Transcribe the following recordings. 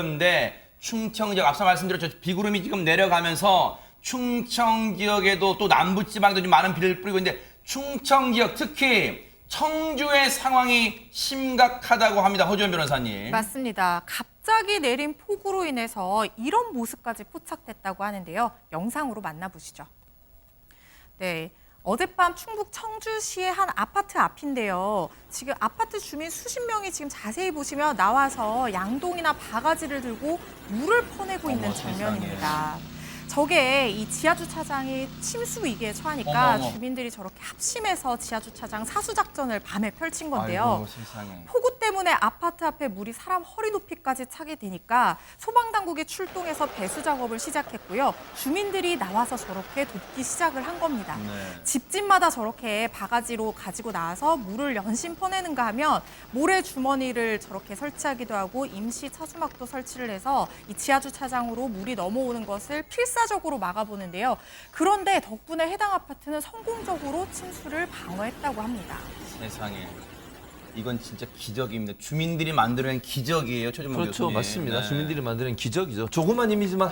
그런데 충청 지역 앞서 말씀드렸죠. 비구름이 지금 내려가면서 충청 지역에도 또 남부지방도 좀 많은 비를 뿌리고 있는데 충청 지역 특히 청주의 상황이 심각하다고 합니다. 허지원 변호사님. 맞습니다. 갑자기 내린 폭우로 인해서 이런 모습까지 포착됐다고 하는데요. 영상으로 만나보시죠. 네, 어젯밤 충북 청주시의 한 아파트 앞인데요. 지금 아파트 주민 수십 명이 지금 자세히 보시면 나와서 양동이나 바가지를 들고 물을 퍼내고 있는 장면입니다. 저게 이 지하주차장이 침수 위기에 처하니까 주민들이 저렇게 합심해서 지하주차장 사수작전을 밤에 펼친 건데요. 아이고, 세상에. 폭우 때문에 아파트 앞에 물이 사람 허리 높이까지 차게 되니까 소방당국이 출동해서 배수 작업을 시작했고요. 주민들이 나와서 저렇게 돕기 시작을 한 겁니다. 네. 집집마다 저렇게 바가지로 가지고 나와서 물을 연신 퍼내는가 하면 모래 주머니를 저렇게 설치하기도 하고 임시 차수막도 설치를 해서 이 지하주차장으로 물이 넘어오는 것을 필사적으로 막아보는데요. 그런데 덕분에 해당 아파트는 성공적으로 침수를 방어했다고 합니다. 세상에. 이건 진짜 기적입니다. 주민들이 만들어낸 기적이에요. 최준범 그렇죠. 교수님. 맞습니다. 네. 주민들이 만드는 기적이죠. 조그만 힘이지만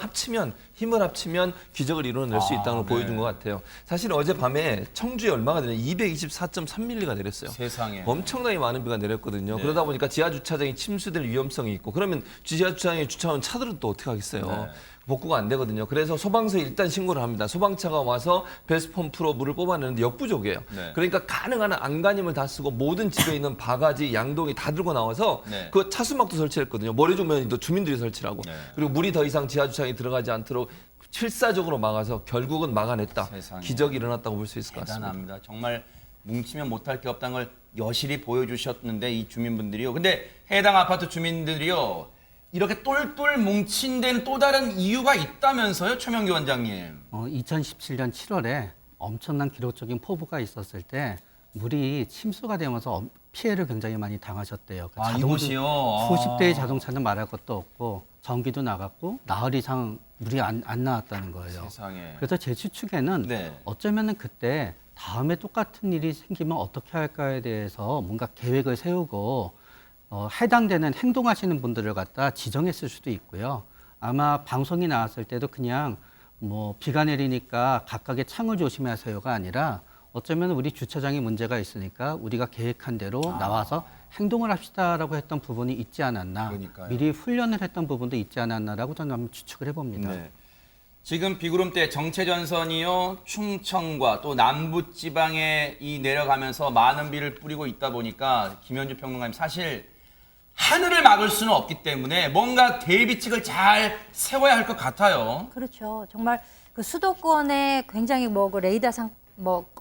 힘을 합치면 기적을 이루어낼 수 있다는 걸 네. 보여준 것 같아요. 사실 어젯밤에 청주에 얼마가 되냐 224.3mm가 내렸어요. 세상에. 엄청나게 많은 비가 내렸거든요. 네. 그러다 보니까 지하주차장이 침수될 위험성이 있고 그러면 지하주차장에 주차하는 차들은 또 어떻게 하겠어요. 네. 복구가 안 되거든요. 그래서 소방서에 일단 신고를 합니다. 소방차가 와서 배수 펌프로 물을 뽑아내는데 역부족이에요. 네. 그러니까 가능한 한 안간힘을 다 쓰고 모든 집에 있는 바가지, 양동이 다 들고 나와서 네. 그 차수막도 설치했거든요. 모래주머니도 주민들이 설치하고 네. 그리고 물이 더 이상 지하주차장에 들어가지 않도록 필사적으로 막아서 결국은 막아냈다. 세상에. 기적이 일어났다고 볼 수 있을 것 같습니다. 대단합니다. 정말 뭉치면 못할 게 없다는 걸 여실히 보여주셨는데 이 주민분들이요. 근데 해당 아파트 주민들이요. 이렇게 똘똘 뭉친 데는 또 다른 이유가 있다면서요, 최명규 원장님. 2017년 7월에 엄청난 기록적인 폭우가 있었을 때 물이 침수가 되면서 피해를 굉장히 많이 당하셨대요. 아, 이곳이요? 수십 대의 자동차는 말할 것도 없고 전기도 나갔고 나흘 이상 물이 안 나왔다는 거예요. 세상에. 그래서 제 추측에는 네. 어쩌면은 그때 다음에 똑같은 일이 생기면 어떻게 할까에 대해서 뭔가 계획을 세우고 해당되는 행동하시는 분들을 갖다 지정했을 수도 있고요. 아마 방송이 나왔을 때도 그냥 뭐 비가 내리니까 각각의 창을 조심하세요가 아니라 어쩌면 우리 주차장에 문제가 있으니까 우리가 계획한 대로 나와서 행동을 합시다라고 했던 부분이 있지 않았나. 그러니까요. 미리 훈련을 했던 부분도 있지 않았나라고 저는 한번 추측을 해봅니다. 네. 지금 비구름 때 정체전선이요 충청과 또 남부 지방에 내려가면서 많은 비를 뿌리고 있다 보니까 김현주 평론가님 사실 하늘을 막을 수는 없기 때문에 뭔가 대비책을 잘 세워야 할 것 같아요. 그렇죠. 정말 그 수도권에 굉장히 그 레이더상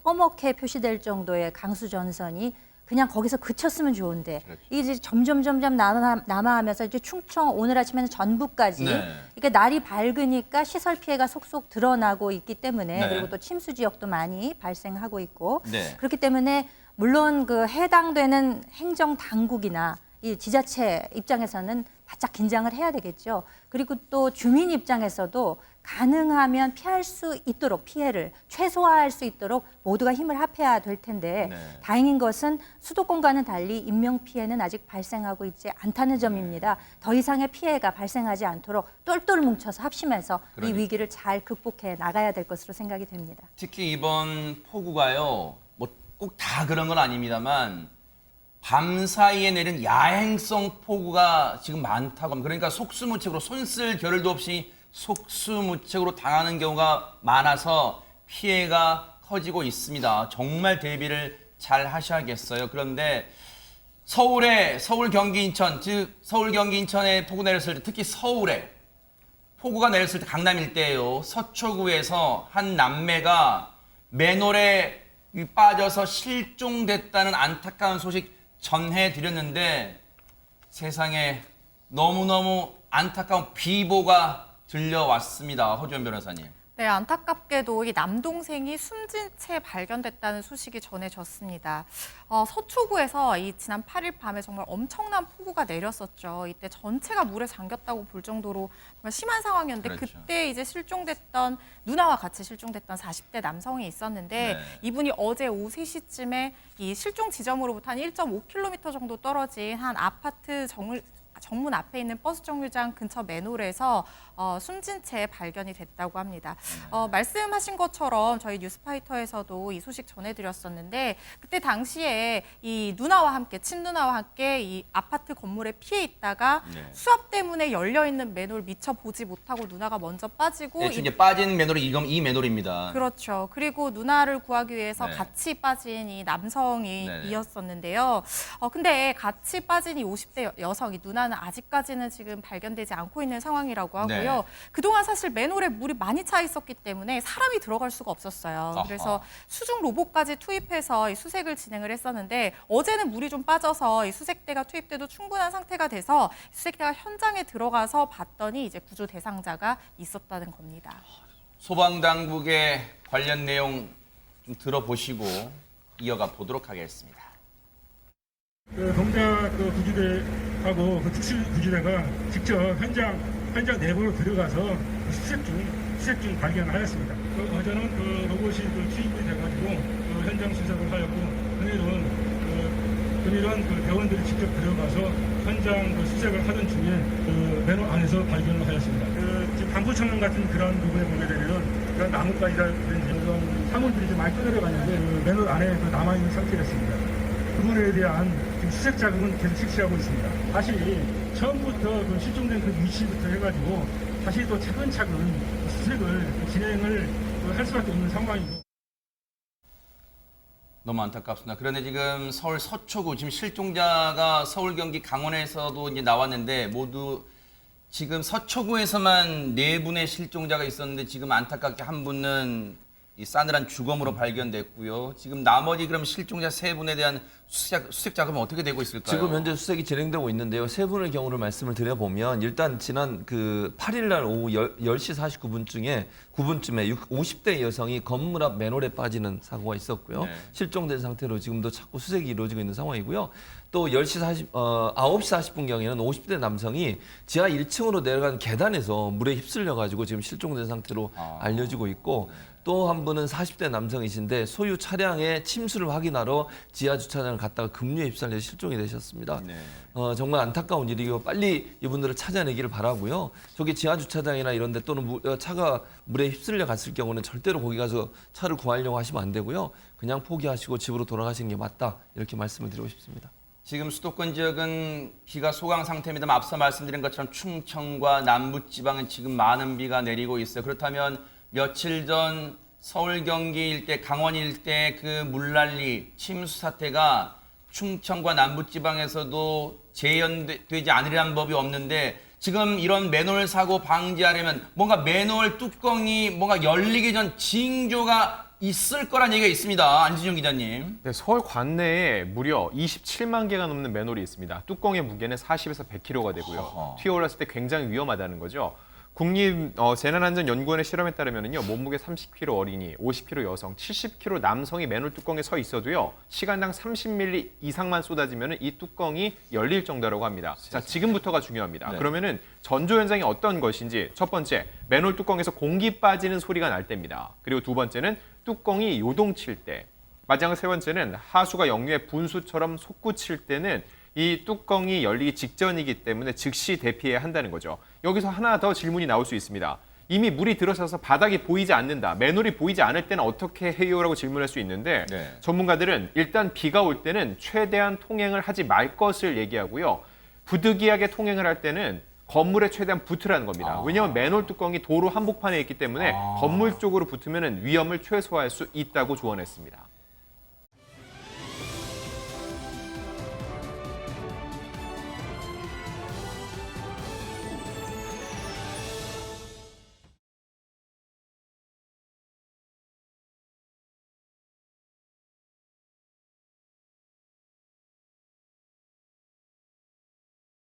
꺼멓게 표시될 정도의 강수 전선이 그냥 거기서 그쳤으면 좋은데 그렇죠. 이게 이제 점점 남하하면서 이제 충청 오늘 아침에는 전북까지 네. 이게 날이 밝으니까 시설 피해가 속속 드러나고 있기 때문에 네. 그리고 또 침수 지역도 많이 발생하고 있고 네. 그렇기 때문에 물론 그 해당되는 행정 당국이나 이 지자체 입장에서는 바짝 긴장을 해야 되겠죠. 그리고 또 주민 입장에서도 가능하면 피할 수 있도록 피해를 최소화할 수 있도록 모두가 힘을 합해야 될 텐데 네. 다행인 것은 수도권과는 달리 인명 피해는 아직 발생하고 있지 않다는 점입니다. 더 이상의 피해가 발생하지 않도록 똘똘 뭉쳐서 합심해서 이 위기를 잘 극복해 나가야 될 것으로 생각이 됩니다. 특히 이번 폭우가요 뭐 꼭 다 그런 건 아닙니다만 밤 사이에 내린 야행성 폭우가 지금 많다고 합니다. 그러니까 속수무책으로 손 쓸 겨를도 없이 속수무책으로 당하는 경우가 많아서 피해가 커지고 있습니다. 정말 대비를 잘 하셔야겠어요. 그런데 서울, 경기, 인천, 즉 서울, 경기, 인천에 폭우 내렸을 때 특히 서울에 폭우가 내렸을 때 강남 일대에요. 서초구에서 한 남매가 맨홀에 빠져서 실종됐다는 안타까운 소식 전해드렸는데 세상에 너무너무 안타까운 비보가 들려왔습니다. 허주연 변호사님. 네, 안타깝게도 이 남동생이 숨진 채 발견됐다는 소식이 전해졌습니다. 서초구에서 지난 8일 밤에 정말 엄청난 폭우가 내렸었죠. 이때 전체가 물에 잠겼다고 볼 정도로 정말 심한 상황이었는데 그렇죠. 그때 이제 실종됐던 누나와 같이 실종됐던 40대 남성이 있었는데 네. 이분이 어제 오후 3시쯤에 이 실종 지점으로부터 한 1.5km 정도 떨어진 한 정문 앞에 있는 버스 정류장 근처 맨홀에서 숨진 채 발견이 됐다고 합니다. 말씀하신 것처럼 저희 뉴스파이터에서도 이 소식 전해드렸었는데 그때 당시에 이 누나와 함께 친누나와 함께 이 아파트 건물에 피해 있다가 네. 수압 때문에 열려 있는 맨홀 미처 보지 못하고 누나가 먼저 빠지고 네, 지금 이제 빠진 맨홀이 이 맨홀입니다. 그렇죠. 그리고 누나를 구하기 위해서 네. 같이 빠진 이 남성이 네네. 이었었는데요. 근데 같이 빠진 이 50대 여성이 누나는 아직까지는 지금 발견되지 않고 있는 상황이라고 하고요. 네. 그동안 사실 맨홀에 물이 많이 차 있었기 때문에 사람이 들어갈 수가 없었어요. 아하. 그래서 수중 로봇까지 투입해서 이 수색을 진행을 했었는데 어제는 물이 좀 빠져서 이 수색대가 투입돼도 충분한 상태가 돼서 수색대가 현장에 들어가서 봤더니 이제 구조 대상자가 있었다는 겁니다. 소방당국의 관련 내용 좀 들어보시고 이어가 보도록 하겠습니다. 동작 구조대하고 특수 구조대가 직접 현장 내부로 들어가서 수색 중 발견하였습니다. 어제는 로봇이 투입이 돼가지고 현장 수색을 하였고 오늘은 대원들이 직접 들어가서 현장 수색을 하던 중에 맨홀 안에서 발견을 하였습니다. 지금 방부청론 같은 그런 부분에 보게 되면 그런 나뭇가지라든지 이런 사물들이 좀 많이 떠내려가는데 맨홀 안에 남아있는 상태였습니다. 그분에 대한 지금 수색 작업은 계속 실시하고 있습니다. 다시 처음부터 실종된 그 위치부터 해가지고 다시 또 차근차근 수색을 진행을 할 수밖에 없는 상황이고. 너무 안타깝습니다. 그런데 지금 서울 서초구 지금 실종자가 서울, 경기, 강원에서도 이제 나왔는데 모두 지금 서초구에서만 4분의 실종자가 있었는데 지금 안타깝게 한 분은 이 싸늘한 주검으로 발견됐고요. 지금 나머지 그럼 실종자 3분에 대한 수색 작업은 어떻게 되고 있을까요? 지금 현재 수색이 진행되고 있는데요. 세 분의 경우를 말씀을 드려보면 일단 지난 8일 날 오후 10시 49분쯤에 50대 여성이 건물 앞 맨홀에 빠지는 사고가 있었고요. 네. 실종된 상태로 지금도 자꾸 수색이 이루어지고 있는 상황이고요. 또 9시 40분경에는 50대 남성이 지하 1층으로 내려간 계단에서 물에 휩쓸려 가지고 지금 실종된 상태로 알려지고 있고 또 한 분은 40대 남성이신데 소유 차량의 침수를 확인하러 지하 주차장을 갔다가 급류에 휩쓸려 실종이 되셨습니다. 네. 정말 안타까운 일이고 빨리 이분들을 찾아내기를 바라고요. 저기 지하 주차장이나 이런 데 또는 차가 물에 휩쓸려 갔을 경우는 절대로 거기 가서 차를 구하려고 하시면 안 되고요. 그냥 포기하시고 집으로 돌아가시는 게 맞다. 이렇게 말씀을 드리고 싶습니다. 지금 수도권 지역은 비가 소강 상태입니다만 앞서 말씀드린 것처럼 충청과 남부지방은 지금 많은 비가 내리고 있어요. 그렇다면 며칠 전 서울, 경기 일대, 강원 일대 그 물난리, 침수 사태가 충청과 남부지방에서도 재현되지 않으려는 법이 없는데 지금 이런 맨홀 사고 방지하려면 뭔가 맨홀 뚜껑이 뭔가 열리기 전 징조가 있을 거란 얘기가 있습니다. 안지준 기자님. 네, 서울 관내에 무려 27만 개가 넘는 맨홀이 있습니다. 뚜껑의 무게는 40에서 100kg가 되고요. 튀어올랐을 때 굉장히 위험하다는 거죠. 국립재난안전연구원의 실험에 따르면요, 몸무게 30kg 어린이, 50kg 여성, 70kg 남성이 맨홀 뚜껑에 서 있어도요, 시간당 30ml 이상만 쏟아지면 이 뚜껑이 열릴 정도라고 합니다. 자, 지금부터가 중요합니다. 네. 그러면은 전조 현상이 어떤 것인지 첫 번째, 맨홀 뚜껑에서 공기 빠지는 소리가 날 때입니다. 그리고 두 번째는 뚜껑이 요동칠 때, 마지막 세 번째는 하수가 역류해 분수처럼 솟구칠 때는 이 뚜껑이 열리기 직전이기 때문에 즉시 대피해야 한다는 거죠. 여기서 하나 더 질문이 나올 수 있습니다. 이미 물이 들어서서 바닥이 보이지 않는다. 맨홀이 보이지 않을 때는 어떻게 해요? 라고 질문할 수 있는데 네. 전문가들은 일단 비가 올 때는 최대한 통행을 하지 말 것을 얘기하고요. 부득이하게 통행을 할 때는 건물에 최대한 붙으라는 겁니다. 왜냐하면 맨홀 뚜껑이 도로 한복판에 있기 때문에 건물 쪽으로 붙으면 위험을 최소화할 수 있다고 조언했습니다.